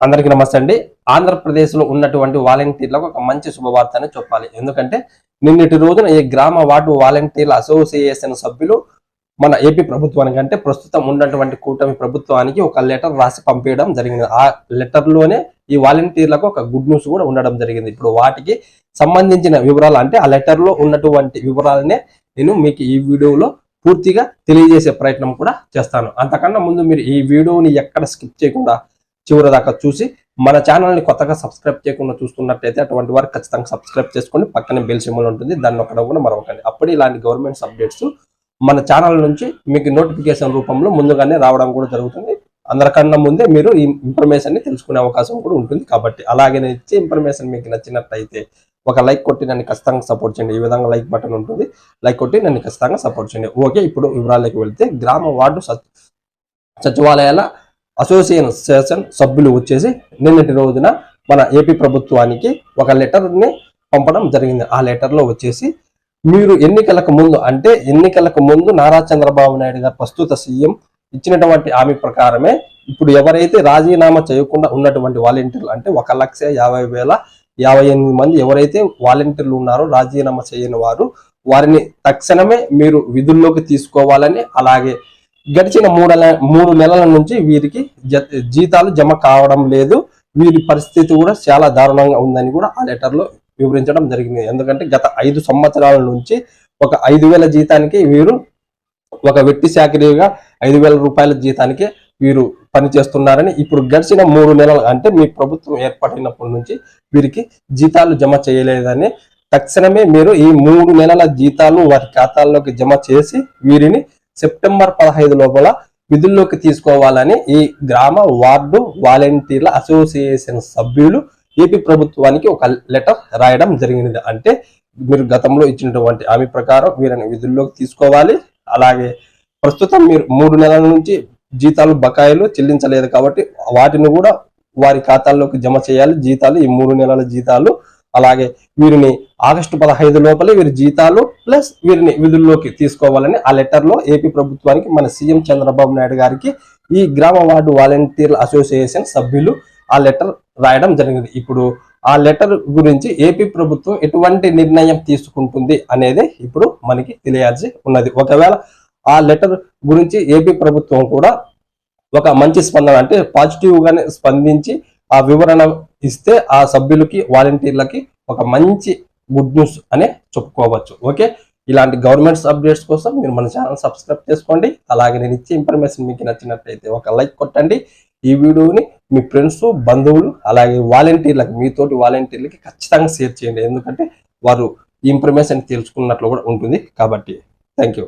అందరికీ నమస్తే అండి. ఆంధ్రప్రదేశ్లో ఉన్నటువంటి వాలంటీర్లకు ఒక మంచి శుభవార్త అని చెప్పాలి. ఎందుకంటే నిన్నటి రోజున ఈ గ్రామ వార్డు వాలంటీర్ల అసోసియేషన్ సభ్యులు మన ఏపీ ప్రభుత్వానికి అంటే ప్రస్తుతం ఉన్నటువంటి కూటమి ప్రభుత్వానికి ఒక లెటర్ రాసి పంపించడం జరిగింది. ఆ లెటర్లోనే ఈ వాలంటీర్లకు ఒక గుడ్ న్యూస్ కూడా ఉండడం జరిగింది. ఇప్పుడు వాటికి సంబంధించిన వివరాలు అంటే ఆ లెటర్లో ఉన్నటువంటి వివరాలనే నేను మీకు ఈ వీడియోలో పూర్తిగా తెలియజేసే ప్రయత్నం కూడా చేస్తాను. అంతకన్నా ముందు మీరు ఈ వీడియోని ఎక్కడ స్కిప్ చేయకుండా చివరి దాకా చూసి మన ఛానల్ని కొత్తగా సబ్స్క్రైబ్ చేయకుండా చూస్తున్నట్టయితే అటువంటి వారు ఖచ్చితంగా సబ్స్క్రైబ్ చేసుకొని పక్కనే బెల్ సింబల్ ఉంటుంది, దాన్ని ఒక్కడం కూడా మరొకండి. అప్పుడు ఇలాంటి గవర్నమెంట్ అప్డేట్స్ మన ఛానల్ నుంచి మీకు నోటిఫికేషన్ రూపంలో ముందుగానే రావడం కూడా జరుగుతుంది. అందరికన్నా ముందే మీరు ఈ ఇన్ఫర్మేషన్ ని తెలుసుకునే అవకాశం కూడా ఉంటుంది. కాబట్టి అలాగే నేను ఇచ్చే ఇన్ఫర్మేషన్ మీకు నచ్చినట్టయితే ఒక లైక్ కొట్టి నన్ను ఖచ్చితంగా సపోర్ట్ చేయండి. ఈ విధంగా లైక్ బటన్ ఉంటుంది, లైక్ కొట్టి నన్ను ఖచ్చితంగా సపోర్ట్ చేయండి. ఓకే, ఇప్పుడు వివరాల్లోకి వెళ్తే గ్రామ వార్డు సచివాలయాల అసోసియేషన్ సభ్యులు వచ్చేసి నిన్నటి రోజున మన ఏపీ ప్రభుత్వానికి ఒక లెటర్ని పంపడం జరిగింది. ఆ లెటర్లో వచ్చేసి మీరు ఎన్నికలకు ముందు నారా చంద్రబాబు నాయుడు గారు ప్రస్తుత సీఎం ఇచ్చినటువంటి హామీ ప్రకారమే ఇప్పుడు ఎవరైతే రాజీనామా చేయకుండా ఉన్నటువంటి వాలంటీర్లు అంటే 1,50,58 మంది ఎవరైతే వాలంటీర్లు ఉన్నారో రాజీనామా చేయని వారిని తక్షణమే మీరు విధుల్లోకి తీసుకోవాలని, అలాగే గడిచిన 3 నెలల నుంచి వీరికి జీతాలు జమ కావడం లేదు, వీరి పరిస్థితి కూడా చాలా దారుణంగా ఉందని కూడా ఆ లెటర్లో వివరించడం జరిగింది. ఎందుకంటే గత 5 సంవత్సరాల నుంచి ఒక 5,000 జీతానికి వీరు ఒక వెట్టి చాకరీగా 5,000 రూపాయల జీతానికి వీరు పనిచేస్తున్నారని, ఇప్పుడు గడిచిన 3 నెలలు అంటే మీ ప్రభుత్వం ఏర్పడినప్పటి నుంచి వీరికి జీతాలు జమ చేయలేదని, తక్షణమే మీరు ఈ 3 నెలల జీతాలు వారి ఖాతాల్లోకి జమ చేసి వీరిని సెప్టెంబర్ 15 లోపల విధుల్లోకి తీసుకోవాలని ఈ గ్రామ వార్డు వాలంటీర్ల అసోసియేషన్ సభ్యులు ఏపీ ప్రభుత్వానికి ఒక లెటర్ రాయడం జరిగింది. అంటే మీరు గతంలో ఇచ్చినటువంటి హామీ ప్రకారం వీరిని విధుల్లోకి తీసుకోవాలి, అలాగే ప్రస్తుతం మీరు 3 నెలల నుంచి జీతాలు బకాయిలు చెల్లించలేదు కాబట్టి వాటిని కూడా వారి ఖాతాల్లోకి జమ చేయాలి జీతాలు, ఈ 3 నెలల జీతాలు. అలాగే వీరిని ఆగస్టు 15 లోపలే వీరి జీతాలు ప్లస్ వీరిని విధుల్లోకి తీసుకోవాలని ఆ లెటర్లో ఏపీ ప్రభుత్వానికి మన సీఎం చంద్రబాబు నాయుడు గారికి ఈ గ్రామ వార్డు వాలంటీర్ల అసోసియేషన్ సభ్యులు ఆ లెటర్ రాయడం జరిగింది. ఇప్పుడు ఆ లెటర్ గురించి ఏపీ ప్రభుత్వం ఎటువంటి నిర్ణయం తీసుకుంటుంది అనేది ఇప్పుడు మనకి తెలియాల్సి ఉన్నది. ఒకవేళ ఆ లెటర్ గురించి ఏపీ ప్రభుత్వం కూడా ఒక మంచి స్పందన అంటే పాజిటివ్ గానే స్పందించి ఆ వివరణ ఇస్తే ఆ సభ్యులకి వాలంటీర్లకి ఒక మంచి గుడ్ న్యూస్ అనే చెప్పుకోవచ్చు. ఓకే, ఇలాంటి గవర్నమెంట్స్ అప్డేట్స్ కోసం మీరు మన ఛానల్ సబ్స్క్రైబ్ చేసుకోండి. అలాగే నేను ఇచ్చే ఇన్ఫర్మేషన్ మీకు నచ్చినట్లయితే ఒక లైక్ కొట్టండి. ఈ వీడియోని మీ ఫ్రెండ్స్, బంధువులు, అలాగే వాలంటీర్లకు, మీతోటి వాలంటీర్లకి ఖచ్చితంగా షేర్ చేయండి. ఎందుకంటే వారు ఈ ఇన్ఫర్మేషన్ తెలుసుకున్నట్లు కూడా ఉంటుంది. కాబట్టి థ్యాంక్ యూ.